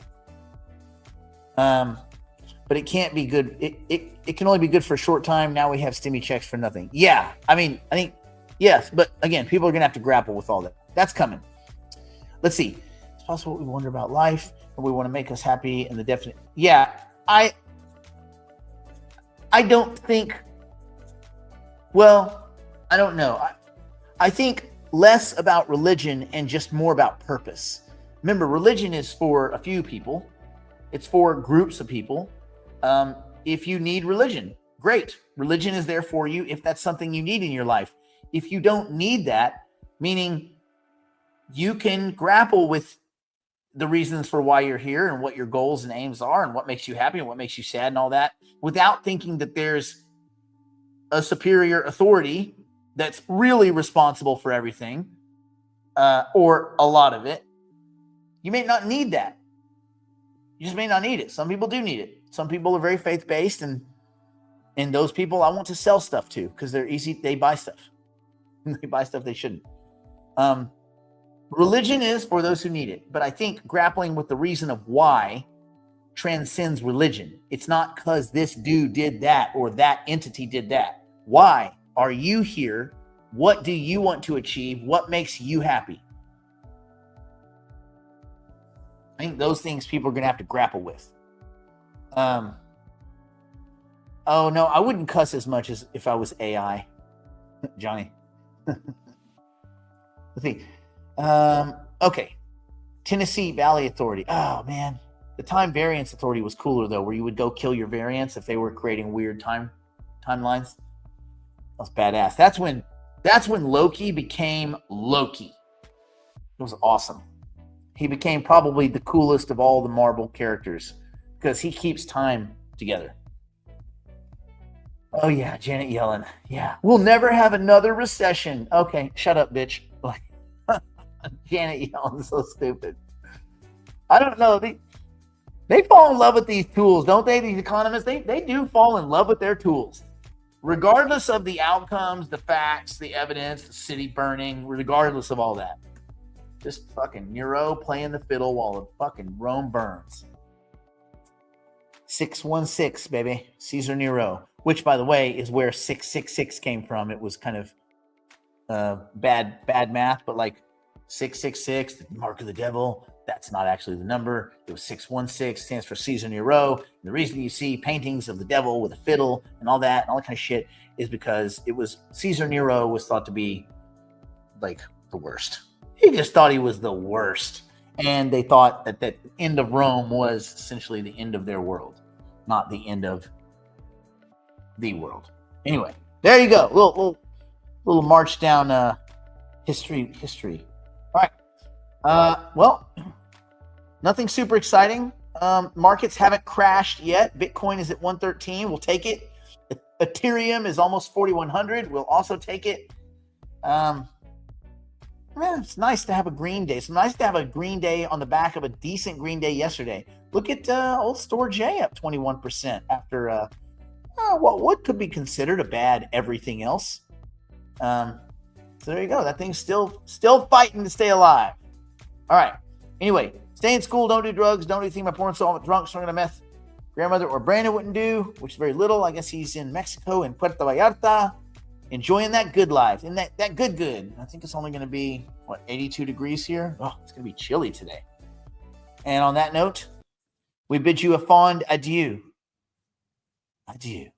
But it can't be good. It can only be good for a short time. Now we have stimmy checks for nothing. Yeah, I think yes, but again, people are gonna have to grapple with all that. That's coming. Let's see. It's possible we wonder about life, and we want to make us happy. And the definite. Yeah, I don't think. Well, I don't know. I think less about religion and just more about purpose. Remember, religion is for a few people. It's for groups of people. If you need religion, great. Religion is there for you if that's something you need in your life. If you don't need that, meaning you can grapple with the reasons for why you're here and what your goals and aims are and what makes you happy and what makes you sad and all that without thinking that there's a superior authority that's really responsible for everything, or a lot of it. You may not need that. You just may not need it. Some people do need it. Some people are very faith-based, and those people I want to sell stuff to because they're easy. They buy stuff. They buy stuff they shouldn't. Religion is for those who need it, but I think grappling with the reason of why transcends religion. It's not because this dude did that or that entity did that. Why are you here? What do you want to achieve? What makes you happy? I think those things people are going to have to grapple with. Oh no, I wouldn't cuss as much as if I was AI, Johnny. Let's see. Okay. Tennessee Valley Authority. Oh man, the Time Variance Authority was cooler though, where you would go kill your variants if they were creating weird timelines. That was badass. That's when Loki became Loki. It was awesome. He became probably the coolest of all the Marvel characters because he keeps time together. Oh yeah, Janet Yellen. Yeah, we'll never have another recession. Okay, shut up, bitch. Janet Yellen's so stupid. I don't know. They fall in love with these tools, don't they? These economists, they do fall in love with their tools. Regardless of the outcomes, the facts, the evidence, the city burning, regardless of all that. Just fucking Nero playing the fiddle while the fucking Rome burns. 616, baby. Caesar Nero. Which, by the way, is where 666 came from. It was kind of bad math, but like 666, the mark of the devil, that's not actually the number. It was 616, stands for Caesar Nero. And the reason you see paintings of the devil with a fiddle and all that kind of shit is because it was Caesar Nero was thought to be like the worst. He just thought he was the worst. And they thought that the end of Rome was essentially the end of their world, not the end of the world. Anyway, there you go. Little march down history. All right. Well, nothing super exciting. Markets haven't crashed yet. Bitcoin is at 113. We'll take it. Ethereum is almost 4,100. We'll also take it. Man, it's nice to have a green day. It's nice to have a green day on the back of a decent green day yesterday. Look at old Store J up 21% after what could be considered a bad everything else. So there you go. That thing's still fighting to stay alive. All right. Anyway, stay in school. Don't do drugs. Don't do anything my porn solvent drunk, snorting a meth. Grandmother or Brandon wouldn't do, which is very little. I guess he's in Mexico in Puerto Vallarta, enjoying that good life. And that good. I think it's only going to be, 82 degrees here? Oh, it's going to be chilly today. And on that note, we bid you a fond adieu. Adieu.